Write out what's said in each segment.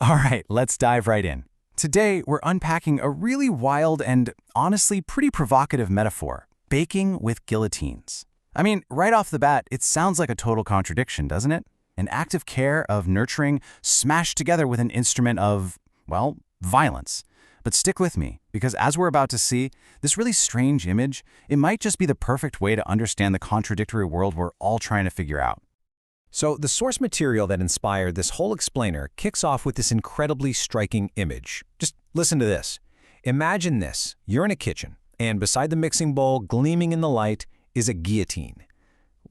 All right, let's dive right in. Today, we're unpacking a really wild and honestly pretty provocative metaphor, baking with guillotines. I mean, right off the bat, it sounds like a total contradiction, doesn't it? An act of care, of nurturing, smashed together with an instrument of, well, violence. But stick with me, because as we're about to see, this really strange image, it might just be the perfect way to understand the contradictory world we're all trying to figure out. So the source material that inspired this whole explainer kicks off with this incredibly striking image. Just listen to this. Imagine this. You're in a kitchen, and beside the mixing bowl, gleaming in the light, is a guillotine.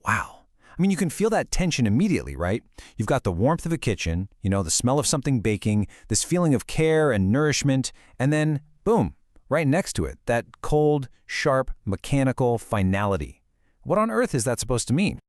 Wow. I mean, you can feel that tension immediately, right? You've got the warmth of a kitchen, the smell of something baking, this feeling of care and nourishment, and then, boom, right next to it, that cold, sharp, mechanical finality. What on earth is that supposed to mean?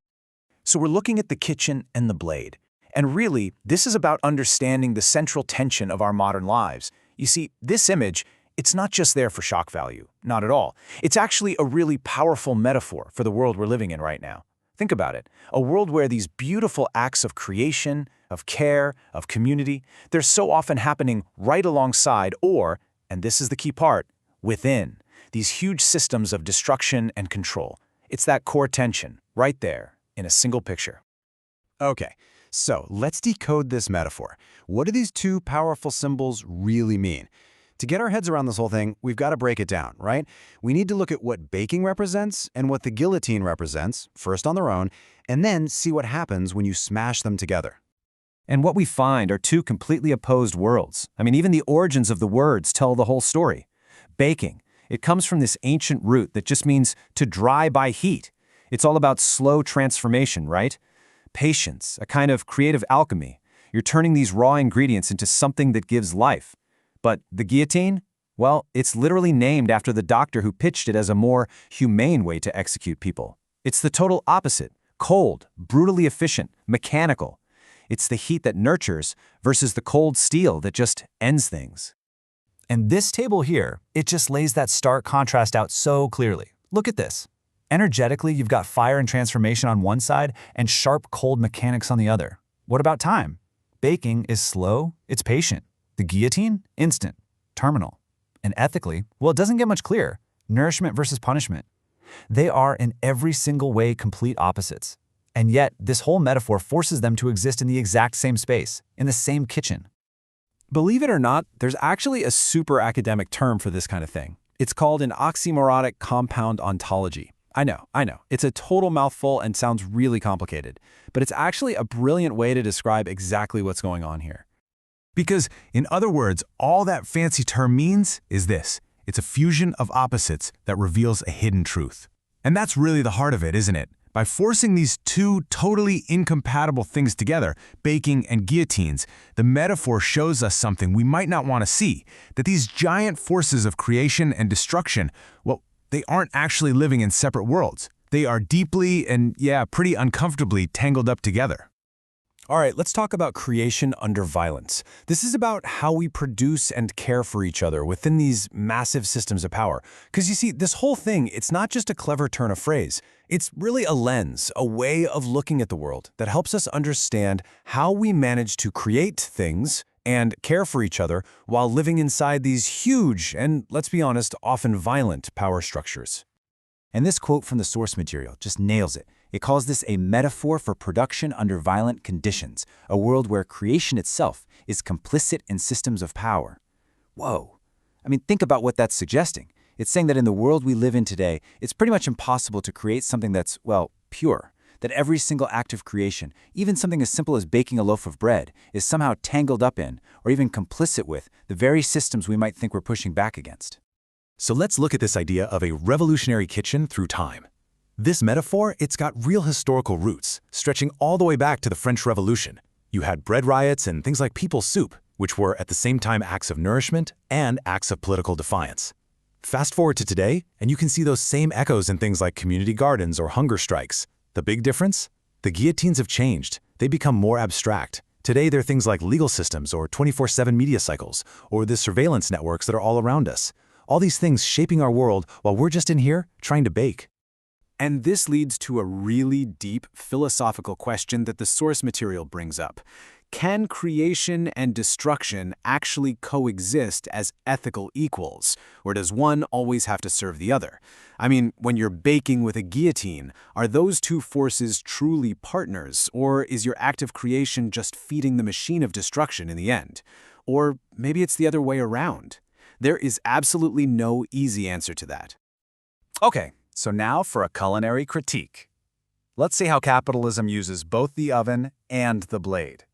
So we're looking at the kitchen and the blade. And really, this is about understanding the central tension of our modern lives. You see, this image, it's not just there for shock value. Not at all. It's actually a really powerful metaphor for the world we're living in right now. Think about it. A world where these beautiful acts of creation, of care, of community, they're so often happening right alongside or, and this is the key part, within these huge systems of destruction and control. It's that core tension right there in a single picture. Okay, so let's decode this metaphor. What do these two powerful symbols really mean? To get our heads around this whole thing, we've got to break it down, right? We need to look at what baking represents and what the guillotine represents, first on their own, and then see what happens when you smash them together. And what we find are two completely opposed worlds. I mean, even the origins of the words tell the whole story. Baking, it comes from this ancient root that just means to dry by heat. It's all about slow transformation, right? Patience, a kind of creative alchemy. You're turning these raw ingredients into something that gives life. But the guillotine? Well, it's literally named after the doctor who pitched it as a more humane way to execute people. It's the total opposite. Cold, brutally efficient, mechanical. It's the heat that nurtures versus the cold steel that just ends things. And this table here, it just lays that stark contrast out so clearly. Look at this. Energetically, you've got fire and transformation on one side and sharp, cold mechanics on the other. What about time? Baking is slow, it's patient. The guillotine? Instant, terminal. And ethically, well, it doesn't get much clearer. Nourishment versus punishment. They are in every single way complete opposites. And yet, this whole metaphor forces them to exist in the exact same space, in the same kitchen. Believe it or not, there's actually a super academic term for this kind of thing. It's called an oxymoronic compound ontology. I know. It's a total mouthful and sounds really complicated, but it's actually a brilliant way to describe exactly what's going on here. Because, in other words, all that fancy term means is this. It's a fusion of opposites that reveals a hidden truth. And that's really the heart of it, isn't it? By forcing these two totally incompatible things together, baking and guillotines, the metaphor shows us something we might not want to see, that these giant forces of creation and destruction, well, they aren't actually living in separate worlds. They are deeply and, pretty uncomfortably tangled up together. All right, let's talk about creation under violence. This is about how we produce and care for each other within these massive systems of power. Because you see, this whole thing, it's not just a clever turn of phrase. It's really a lens, a way of looking at the world that helps us understand how we manage to create things and care for each other while living inside these huge and, let's be honest, often violent power structures. And this quote from the source material just nails it. It calls this a metaphor for production under violent conditions, a world where creation itself is complicit in systems of power. Whoa. I mean, think about what that's suggesting. It's saying that in the world we live in today, it's pretty much impossible to create something that's, well, pure. That every single act of creation, even something as simple as baking a loaf of bread, is somehow tangled up in, or even complicit with, the very systems we might think we're pushing back against. So let's look at this idea of a revolutionary kitchen through time. This metaphor, it's got real historical roots, stretching all the way back to the French Revolution. You had bread riots and things like people's soup, which were at the same time acts of nourishment and acts of political defiance. Fast forward to today, and you can see those same echoes in things like community gardens or hunger strikes. The big difference? The guillotines have changed. They become more abstract. Today, they're things like legal systems or 24/7 media cycles, or the surveillance networks that are all around us. All these things shaping our world while we're just in here trying to bake. And this leads to a really deep philosophical question that the source material brings up. Can creation and destruction actually coexist as ethical equals, or does one always have to serve the other? I mean, when you're baking with a guillotine, are those two forces truly partners, or is your act of creation just feeding the machine of destruction in the end? Or maybe it's the other way around. There is absolutely no easy answer to that. Okay, so now for a culinary critique. Let's see how capitalism uses both the oven and the blade.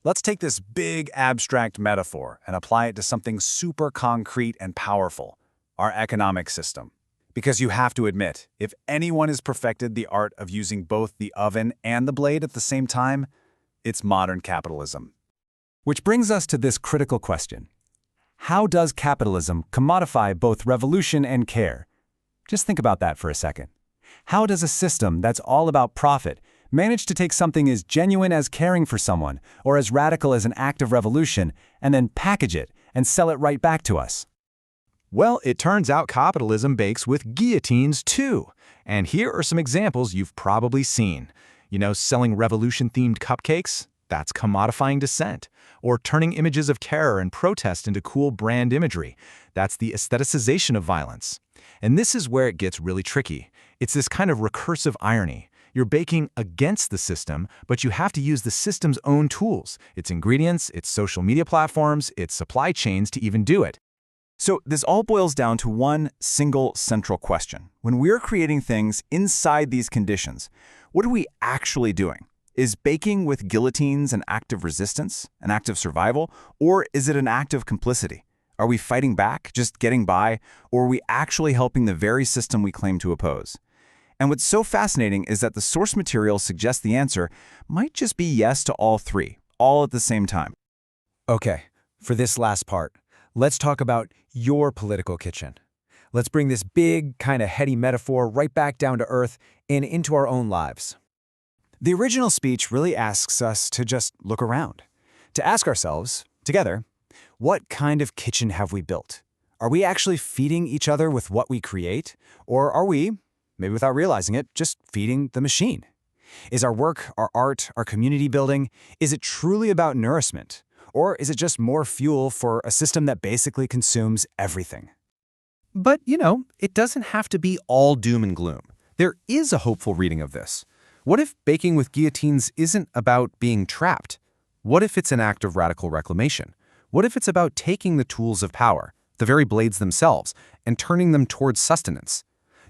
Let's take this big abstract metaphor and apply it to something super concrete and powerful, our economic system. Because you have to admit, if anyone has perfected the art of using both the oven and the blade at the same time, it's modern capitalism. Which brings us to this critical question. How does capitalism commodify both revolution and care? Just think about that for a second. How does a system that's all about profit manage to take something as genuine as caring for someone or as radical as an act of revolution and then package it and sell it right back to us? Well, it turns out capitalism bakes with guillotines too. And here are some examples you've probably seen. Selling revolution-themed cupcakes? That's commodifying dissent. Or turning images of terror and protest into cool brand imagery. That's the aestheticization of violence. And this is where it gets really tricky. It's this kind of recursive irony. You're baking against the system, but you have to use the system's own tools, its ingredients, its social media platforms, its supply chains to even do it. So this all boils down to one single central question. When we're creating things inside these conditions, what are we actually doing? Is baking with guillotines an act of resistance, an act of survival, or is it an act of complicity? Are we fighting back, just getting by, or are we actually helping the very system we claim to oppose? And what's so fascinating is that the source material suggests the answer might just be yes to all three, all at the same time. Okay, for this last part, let's talk about your political kitchen. Let's bring this big, kind of heady metaphor right back down to earth and into our own lives. The original speech really asks us to just look around, to ask ourselves, together, what kind of kitchen have we built? Are we actually feeding each other with what we create? Or are we, maybe without realizing it, just feeding the machine? Is our work, our art, our community building, is it truly about nourishment? Or is it just more fuel for a system that basically consumes everything? But, it doesn't have to be all doom and gloom. There is a hopeful reading of this. What if baking with guillotines isn't about being trapped? What if it's an act of radical reclamation? What if it's about taking the tools of power, the very blades themselves, and turning them towards sustenance?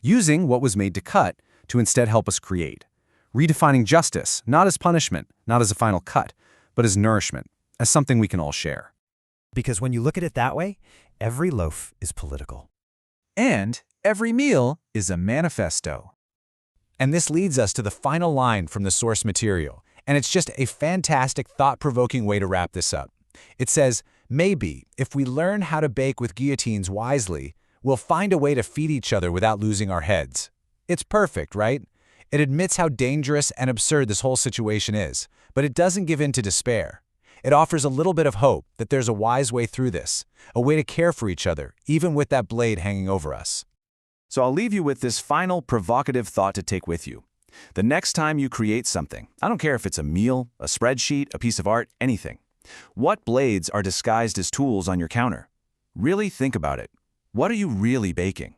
Using what was made to cut to instead help us create. Redefining justice, not as punishment, not as a final cut, but as nourishment, as something we can all share. Because when you look at it that way, every loaf is political. And every meal is a manifesto. And this leads us to the final line from the source material, and it's just a fantastic, thought-provoking way to wrap this up. It says, maybe, if we learn how to bake with guillotines wisely, we'll find a way to feed each other without losing our heads. It's perfect, right? It admits how dangerous and absurd this whole situation is, but it doesn't give in to despair. It offers a little bit of hope that there's a wise way through this, a way to care for each other, even with that blade hanging over us. So I'll leave you with this final provocative thought to take with you. The next time you create something, I don't care if it's a meal, a spreadsheet, a piece of art, anything. What blades are disguised as tools on your counter? Really think about it. What are you really baking?